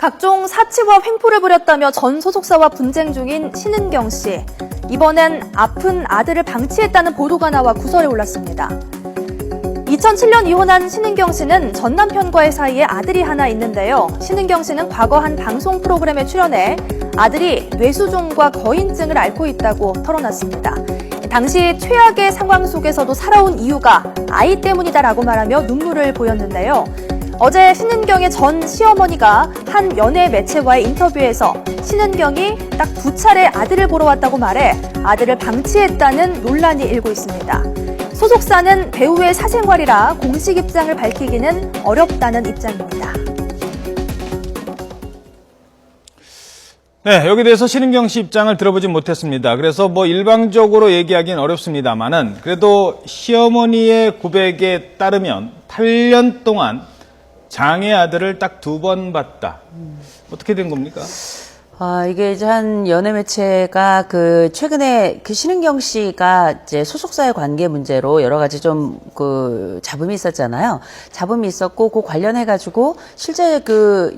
각종 사치와 횡포를 부렸다며 전 소속사와 분쟁 중인 신은경 씨. 이번엔 아픈 아들을 방치했다는 보도가 나와 구설에 올랐습니다. 2007년 이혼한 신은경 씨는 전 남편과의 사이에 아들이 하나 있는데요. 신은경 씨는 과거 한 방송 프로그램에 출연해 아들이 뇌수종과 거인증을 앓고 있다고 털어놨습니다. 당시 최악의 상황 속에서도 살아온 이유가 아이 때문이다라고 말하며 눈물을 보였는데요. 어제 신은경의 전 시어머니가 한 연예 매체와의 인터뷰에서 신은경이 딱 2차례 아들을 보러 왔다고 말해 아들을 방치했다는 논란이 일고 있습니다. 소속사는 배우의 사생활이라 공식 입장을 밝히기는 어렵다는 입장입니다. 네, 여기에 대해서 신은경 씨 입장을 들어보지 못했습니다. 그래서 일방적으로 얘기하기는 어렵습니다만은 그래도 시어머니의 고백에 따르면 8년 동안 장애 아들을 딱 2번 봤다. 어떻게 된 겁니까? 이게 이제 한 연예 매체가 최근에 신은경 씨가 이제 소속사의 관계 문제로 여러 가지 좀 잡음이 있었잖아요. 잡음이 있었고, 관련해가지고 실제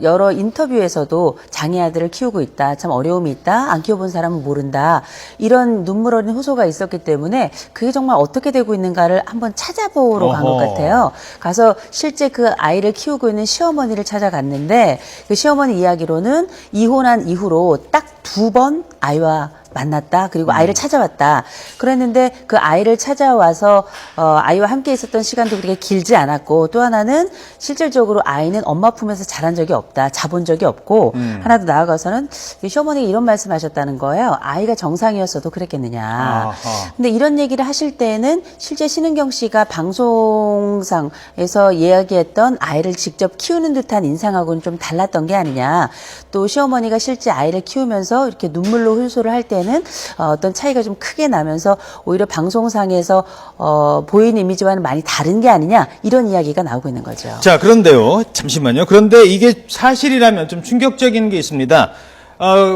여러 인터뷰에서도 장애 아들을 키우고 있다. 참 어려움이 있다. 안 키워본 사람은 모른다. 이런 눈물 어린 호소가 있었기 때문에 그게 정말 어떻게 되고 있는가를 한번 찾아보러 간 것 같아요. 가서 실제 그 아이를 키우고 있는 시어머니를 찾아갔는데 그 시어머니 이야기로는 이혼한 이후로 딱 2번 아이와 만났다. 그리고 아이를 찾아왔다. 그랬는데 그 아이를 찾아와서 아이와 함께 있었던 시간도 그렇게 길지 않았고, 또 하나는 실질적으로 아이는 엄마 품에서 자란 적이 없다. 자본 적이 없고, 하나 더 나아가서는 시어머니가 이런 말씀하셨다는 거예요. 아이가 정상이었어도 그랬겠느냐. 아하. 근데 이런 얘기를 하실 때는 실제 신은경 씨가 방송상에서 이야기했던 아이를 직접 키우는 듯한 인상하고는 좀 달랐던 게 아니냐. 또 시어머니가 실제 아이를 키우면서 이렇게 눈물로 hul소를 할 때는 어떤 차이가 좀 크게 나면서 오히려 방송상에서 보이는 이미지와는 많이 다른 게 아니냐, 이런 이야기가 나오고 있는 거죠. 자, 그런데요. 잠시만요. 그런데 이게 사실이라면 좀 충격적인 게 있습니다.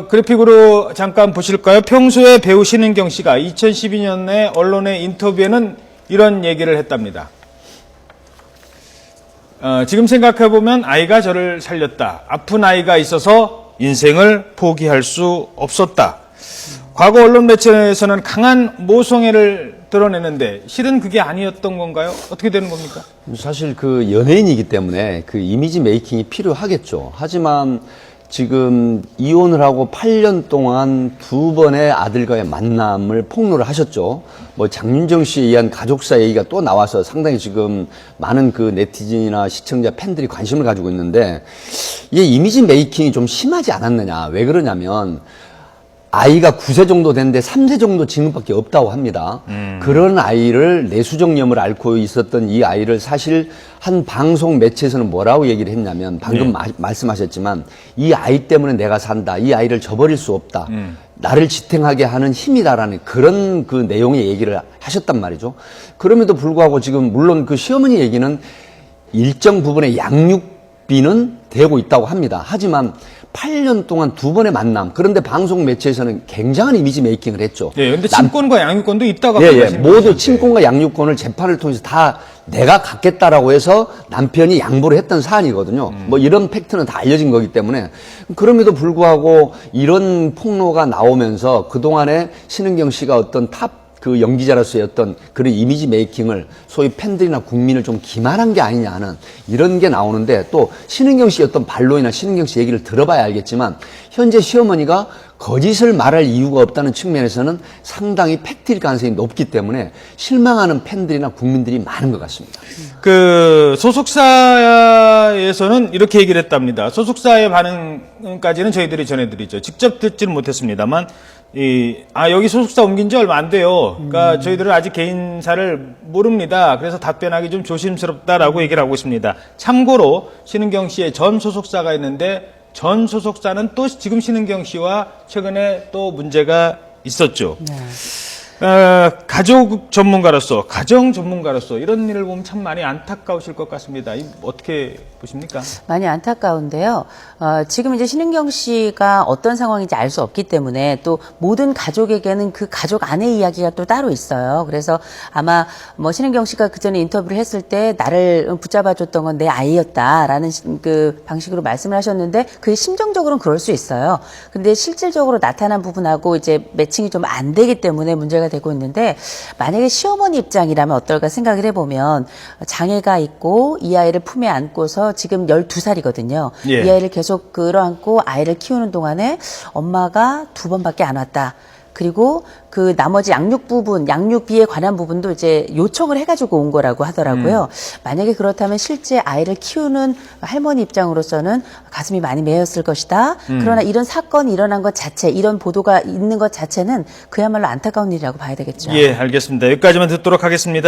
그래픽으로 잠깐 보실까요? 평소에 배우 신은경 씨가 2012년에 언론의 인터뷰에는 이런 얘기를 했답니다. 지금 생각해보면 아이가 저를 살렸다. 아픈 아이가 있어서 인생을 포기할 수 없었다. 과거 언론 매체에서는 강한 모성애를 드러내는데 실은 그게 아니었던 건가요? 어떻게 되는 겁니까? 사실 연예인이기 때문에 이미지 메이킹이 필요하겠죠. 하지만 지금 이혼을 하고 8년 동안 2번의 아들과의 만남을 폭로를 하셨죠. 장윤정 씨에 의한 가족사 얘기가 또 나와서 상당히 지금 많은 네티즌이나 시청자 팬들이 관심을 가지고 있는데, 이게 이미지 메이킹이 좀 심하지 않았느냐. 왜 그러냐면 아이가 9세 정도 됐는데 3세 정도 지금밖에 없다고 합니다. 그런 아이를 뇌수종염을 앓고 있었던 이 아이를 사실 한 방송 매체에서는 뭐라고 얘기를 했냐면, 방금 말씀하셨지만 이 아이 때문에 내가 산다. 이 아이를 저버릴 수 없다. 나를 지탱하게 하는 힘이다라는 그런 내용의 얘기를 하셨단 말이죠. 그럼에도 불구하고 지금 물론 시어머니 얘기는 일정 부분의 양육비는 되고 있다고 합니다. 하지만 8년 동안 2번의 만남. 그런데 방송 매체에서는 굉장한 이미지 메이킹을 했죠. 예, 근데 친권과 양육권도 있다고 모두 친권과 양육권을 재판을 통해서 다 내가 갖겠다라고 해서 남편이 양보를 했던 사안이거든요. 이런 팩트는 다 알려진 거기 때문에. 그럼에도 불구하고 이런 폭로가 나오면서 그동안에 신은경 씨가 어떤 탑 연기자로서의 어떤 그런 이미지 메이킹을 소위 팬들이나 국민을 좀 기만한 게 아니냐 하는 이런 게 나오는데, 또 신은경 씨의 어떤 반론이나 신은경 씨 얘기를 들어봐야 알겠지만 현재 시어머니가 거짓을 말할 이유가 없다는 측면에서는 상당히 팩트일 가능성이 높기 때문에 실망하는 팬들이나 국민들이 많은 것 같습니다. 소속사에서는 이렇게 얘기를 했답니다. 소속사의 반응까지는 저희들이 전해드리죠. 직접 듣지는 못했습니다만, 여기 소속사 옮긴 지 얼마 안 돼요. 그러니까 저희들은 아직 개인사를 모릅니다. 그래서 답변하기 좀 조심스럽다라고 얘기를 하고 있습니다. 참고로 신은경 씨의 전 소속사가 있는데, 전 소속사는 또 지금 신은경 씨와 최근에 또 문제가 있었죠. 네. 가족 전문가로서, 가정 전문가로서 이런 일을 보면 참 많이 안타까우실 것 같습니다. 어떻게 보십니까? 많이 안타까운데요. 지금 이제 신은경 씨가 어떤 상황인지 알 수 없기 때문에 또 모든 가족에게는 그 가족 안의 이야기가 또 따로 있어요. 그래서 아마 뭐 신은경 씨가 그 전에 인터뷰를 했을 때 나를 붙잡아줬던 건 내 아이였다라는 그 방식으로 말씀을 하셨는데 그게 심정적으로는 그럴 수 있어요. 근데 실질적으로 나타난 부분하고 이제 매칭이 좀 안 되기 때문에 문제가 되고 있는데 만약에 시어머니 입장이라면 어떨까 생각을 해보면 장애가 있고 이 아이를 품에 안고서 지금 12살이거든요. 예. 이 아이를 계속 끌어안고 아이를 키우는 동안에 엄마가 2번밖에 안 왔다. 그리고 그 나머지 양육 부분, 양육비에 관한 부분도 이제 요청을 해가지고 온 거라고 하더라고요. 만약에 그렇다면 실제 아이를 키우는 할머니 입장으로서는 가슴이 많이 메였을 것이다. 그러나 이런 사건이 일어난 것 자체, 이런 보도가 있는 것 자체는 그야말로 안타까운 일이라고 봐야 되겠죠. 예, 알겠습니다. 여기까지만 듣도록 하겠습니다.